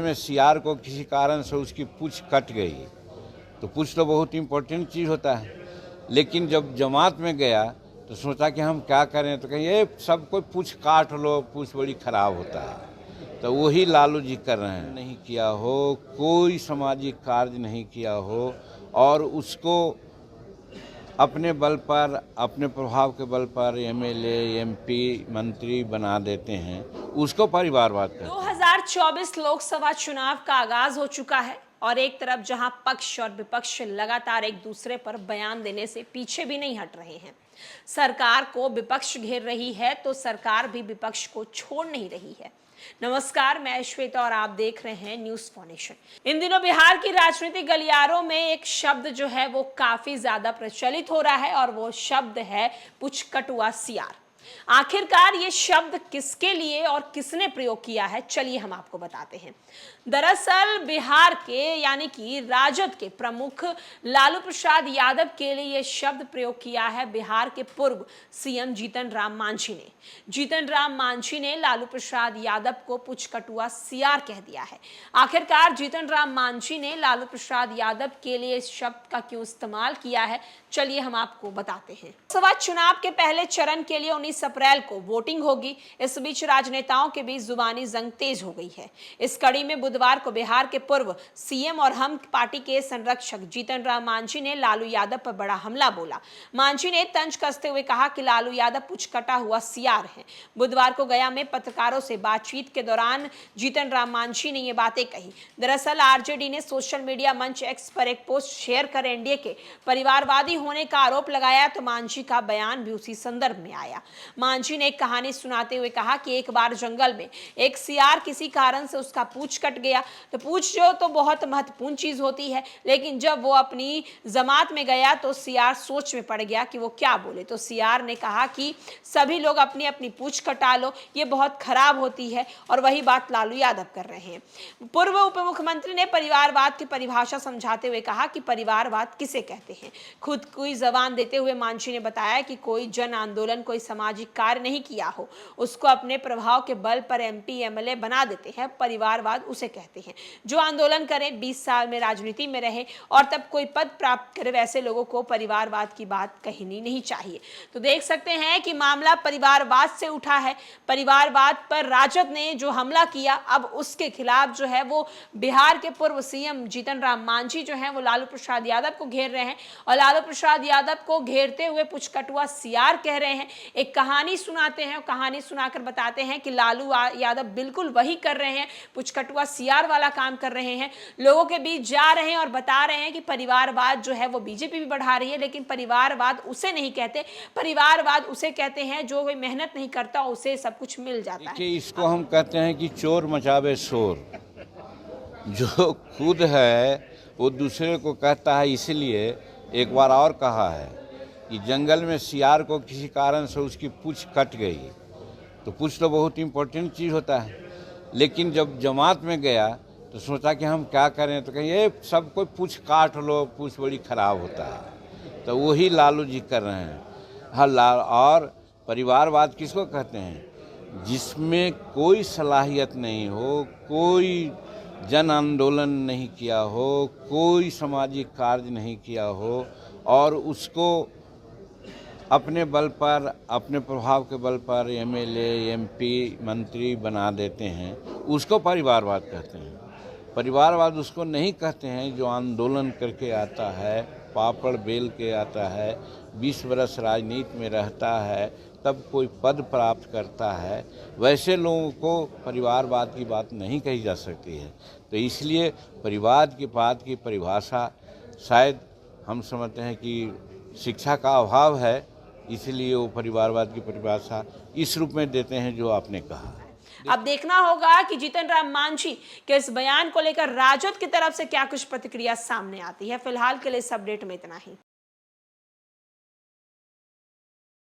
में सियार को किसी कारण से उसकी पूँछ कट गई, तो पूँछ तो बहुत इम्पोर्टेंट चीज़ होता है, लेकिन जब जमात में गया तो सोचा कि हम क्या करें, तो कहीं ये सब कोई पूँछ काट लो, पूँछ बड़ी खराब होता है। तो वही लालू जी कर रहे हैं। नहीं किया हो, कोई सामाजिक कार्य नहीं किया हो और उसको अपने बल पर, अपने प्रभाव के बल पर एमएलए, एमपी, मंत्री बना देते हैं, उसको परिवारवाद कहते हैं। 2024 लोकसभा चुनाव का आगाज हो चुका है और एक तरफ जहां पक्ष और विपक्ष लगातार एक दूसरे पर बयान देने से पीछे भी नहीं हट रहे हैं। सरकार को विपक्ष घेर रही है तो सरकार भी विपक्ष को छोड़ नहीं रही है। नमस्कार, मैं श्वेता और आप देख रहे हैं न्यूज़ फॉर नेशन। इन दिनों बिहार की राजनीतिक गलियारों में एक शब्द जो है वो काफी ज्यादा प्रचलित हो रहा है और वो शब्द है पुचकटुआ सियार। आखिरकार ये शब्द किसके लिए और किसने प्रयोग किया है, चलिए हम आपको बताते हैं। दरअसल बिहार के यानी कि राजद के प्रमुख लालू प्रसाद यादव के लिए यह शब्द प्रयोग किया है बिहार के पूर्व सीएम जीतन राम मांझी ने। जीतन राम मांझी ने लालू प्रसाद यादव को पुचकटुआ सियार कह दिया है। आखिरकार जीतन राम मांझी ने लालू प्रसाद यादव के लिए इस शब्द का क्यों इस्तेमाल किया है, चलिए हम आपको बताते हैं। लोकसभा चुनाव के पहले चरण के लिए 19 अप्रैल को वोटिंग होगी। इस बीच राजनेताओं के बीच जुबानी जंग तेज हो गई है। इस कड़ी में बुधवार को बिहार के पूर्व सीएम और हम पार्टी के संरक्षक जीतन राम मांझी ने लालू यादव पर बड़ा हमला बोला। मांझी ने तंज कसते हुए कहा कि लालू यादव पुचकटा हुआ सियार है। बुधवार को गया में पत्रकारों से बातचीत के दौरान जीतन राम मांझी ने ये बातें कही। दरअसल आरजेडी ने सोशल मीडिया मंच एक्स पर एक पोस्ट शेयर कर एनडीए के परिवारवादी होने का आरोप लगाया, तो मांझी का बयान भी उसी संदर्भ में आया। मांझी ने एक कहानी सुनाते हुए कहा कि एक बार जंगल में एक सियार किसी कारण से उसका पूंछ कट गया। तो पूंछ जो तो बहुत महत्वपूर्ण चीज होती है, लेकिन जब वो अपनी जमात में गया तो सियार सोच में पड़ गया कि वो क्या बोले। तो सियार ने कहा कि सभी लोग अपनी अपनी पूंछ कटा लो, ये बहुत खराब होती है। और वही बात लालू यादव कर रहे हैं। पूर्व उप मुख्यमंत्री ने परिवारवाद की परिभाषा समझाते हुए कहा कि परिवारवाद किसे कहते हैं। खुद कोई जबान देते हुए मांझी ने बताया कि कोई जन आंदोलन, कोई सामाजिक कार्य नहीं किया हो, उसको अपने प्रभाव के बल पर एमपी एमएलए बना देते हैं। परिवारवाद उसे कहते हैं जो आंदोलन करे, 20 साल में राजनीति में रहे और तब कोई पद प्राप्त करे। वैसे लोगों को परिवारवाद की बात कहनी नहीं चाहिए। तो देख सकते हैं कि मामला परिवारवाद से उठा है। परिवारवाद पर राजद ने जो हमला किया, अब उसके खिलाफ जो है वो बिहार के पूर्व सीएम जीतन राम मांझी जो है वो लालू प्रसाद यादव को घेर रहे हैं और लालू प्रसाद यादव को घेरते हुए पुचकटुआ सियार कह रहे हैं। एक कहानी सुनाते हैं और कहानी सुनाकर बताते हैं कि लालू यादव बिल्कुल वही कर रहे हैं, पुचकटुआ सियार वाला काम कर रहे हैं। लोगों के बीच जा रहे हैं और बता रहे हैं कि परिवारवाद जो है वो बीजेपी भी बढ़ा रही है, लेकिन परिवारवाद उसे नहीं कहते। परिवारवाद उसे कहते हैं जो कोई मेहनत नहीं करता उसे सब कुछ मिल जाता है। इसको हम कहते हैं कि चोर मचावे शोर। जो खुद है वो दूसरे को कहता है। इसलिए एक बार और कहा है कि जंगल में सियार को किसी कारण से उसकी पूँछ कट गई, तो पूँछ तो बहुत इम्पोर्टेंट चीज़ होता है, लेकिन जब जमात में गया तो सोचा कि हम क्या करें, तो कहीं ये सब कोई पूँछ काट लो, पूँछ बड़ी खराब होता है। तो वही लालू जी कर रहे हैं। हाँ, और परिवारवाद किसको कहते हैं? जिसमें कोई सलाहियत नहीं हो, कोई जन आंदोलन नहीं किया हो, कोई सामाजिक कार्य नहीं किया हो और उसको अपने बल पर, अपने प्रभाव के बल पर एमएलए, एमपी, मंत्री बना देते हैं, उसको परिवारवाद कहते हैं। परिवारवाद उसको नहीं कहते हैं जो आंदोलन करके आता है, पापड़ बेल के आता है, 20 वर्ष राजनीति में रहता है, तब कोई पद प्राप्त करता है। वैसे लोगों को परिवारवाद की बात नहीं कही जा सकती है। तो इसलिए परिवार की बात की परिभाषा शायद हम समझते हैं कि शिक्षा का अभाव है, इसलिए वो परिवारवाद की परिभाषा इस रूप में देते हैं जो आपने कहा। अब देखना होगा कि जीतन राम मांझी के इस बयान को लेकर राजद की तरफ से क्या कुछ प्रतिक्रिया सामने आती है। फिलहाल के लिए इस अपडेट में इतना ही।